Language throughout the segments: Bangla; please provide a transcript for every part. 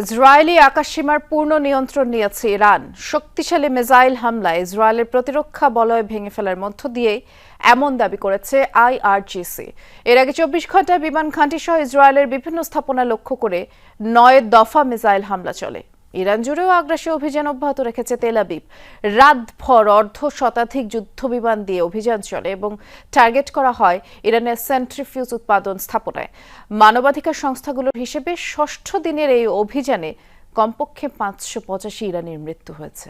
ইসরায়েলি আকাশসীমার পূর্ণ নিয়ন্ত্রণ নিয়েছে ইরান। শক্তিশালী মিসাইল হামলায় ইসরায়েলের প্রতিরক্ষা বলয় ভেঙে ফেলার মধ্য দিয়ে এমন দাবি করেছে আইআরজিসি। এর আগে ২৪ ঘণ্টায় বিমান ঘাঁটি সহ ইসরায়েলের বিভিন্ন স্থাপনা লক্ষ্য করে ৯ দফা মিসাইল হামলা চলে। ইরান জুড়েও আগ্রাসী অভিযান অব্যাহত রেখেছে তেল আবিব। রাতভর অর্ধশতাধিক যুদ্ধবিমান দিয়ে অভিযান চলে এবং টার্গেট করা হয় ইরানের সেন্ট্রিফিউজ উৎপাদন স্থাপনায়। মানবাধিকার সংস্থাগুলোর হিসেবে ষষ্ঠ দিনের এই অভিযানে কমপক্ষে ৫৮৫ ইরানির মৃত্যু হয়েছে।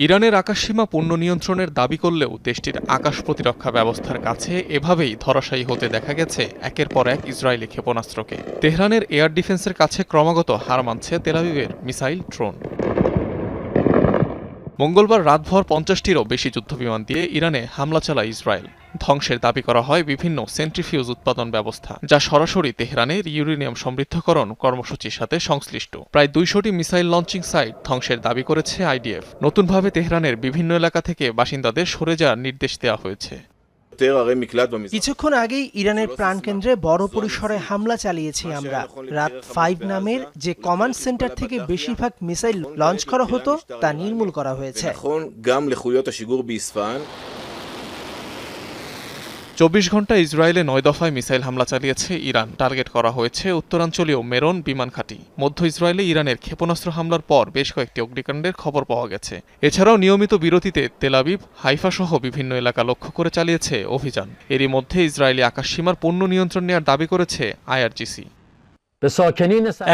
ইরানের আকাশসীমা পূর্ণ নিয়ন্ত্রণের দাবি করলেও দেশটির আকাশ প্রতিরক্ষা ব্যবস্থার কাছে এভাবেই ধরাশায়ী হতে দেখা গেছে একের পর এক ইসরায়েলি ক্ষেপণাস্ত্রকে। তেহরানের এয়ার ডিফেন্সের কাছে ক্রমাগত হার মানছে তেল আবিবের মিসাইল ড্রোন। মঙ্গলবার রাতভর ৫০টিরও বেশি যুদ্ধবিমান দিয়ে ইরানে হামলা চালায় ইসরায়েল। ধ্বংসের দাবি করা হয় বিভিন্ন সেন্ট্রিফিউজ উৎপাদন ব্যবস্থা, যা সরাসরি তেহরানের ইউরেনিয়াম সমৃদ্ধকরণ কর্মসূচির সাথে সংশ্লিষ্ট। প্রায় ২০০টি মিসাইল লঞ্চিং সাইট ধ্বংসের দাবি করেছে আইডিএফ। নতুনভাবে তেহরানের বিভিন্ন এলাকা থেকে বাসিন্দাদের সরে যাওয়ার নির্দেশ দেওয়া হয়েছে। কিছুক্ষণ আগেই ইরানের প্রাণকেন্দ্রে বড় পরিসরে হামলা চালিয়েছি আমরা। রাত ৫ নামের যে কমান্ড সেন্টার থেকে বেশিরভাগ মিসাইল লঞ্চ করা হতো তা নির্মূল করা হয়েছে। ২৪ ঘণ্টায় ইসরায়েলে ৯ দফায় মিসাইল হামলা চালিয়েছে ইরান। টার্গেট করা হয়েছে উত্তরাঞ্চলীয় মেরন বিমান ঘাঁটি। মধ্য ইসরায়েলে ইরানের ক্ষেপণাস্ত্র হামলার পর বেশ কয়েকটি অগ্নিকাণ্ডের খবর পাওয়া গেছে। এছাড়াও নিয়মিত বিরতিতে তেল আবিব, হাইফা সহ বিভিন্ন এলাকা লক্ষ্য করে চালিয়েছে অভিযান। এরই মধ্যে ইসরায়েলি আকাশসীমার পূর্ণ নিয়ন্ত্রণ নেওয়ার দাবি করেছে আইআরজিসি।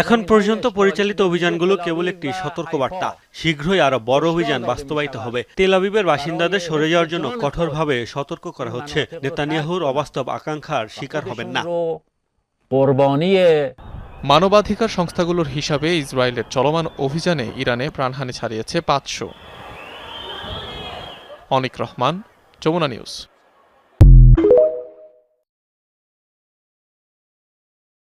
এখন পর্যন্ত পরিচালিত অভিযানগুলো কেবল একটি সতর্কবার্তা। শীঘ্রই আরো বড় অভিযান বাস্তবায়িত হবে। তেল আবিবের বাসিন্দাদের সরে যাওয়ার জন্য কঠোরভাবে সতর্ক করা হচ্ছে। নেতানিয়াহুর অবাস্তব আকাঙ্ক্ষার শিকার হবেন না। মানবাধিকার সংস্থাগুলোর হিসাবে ইসরায়েলের চলমান অভিযানে ইরানে প্রাণহানি ছাড়িয়েছে ৫০০। অনিক রহমান, যমুনা নিউজ।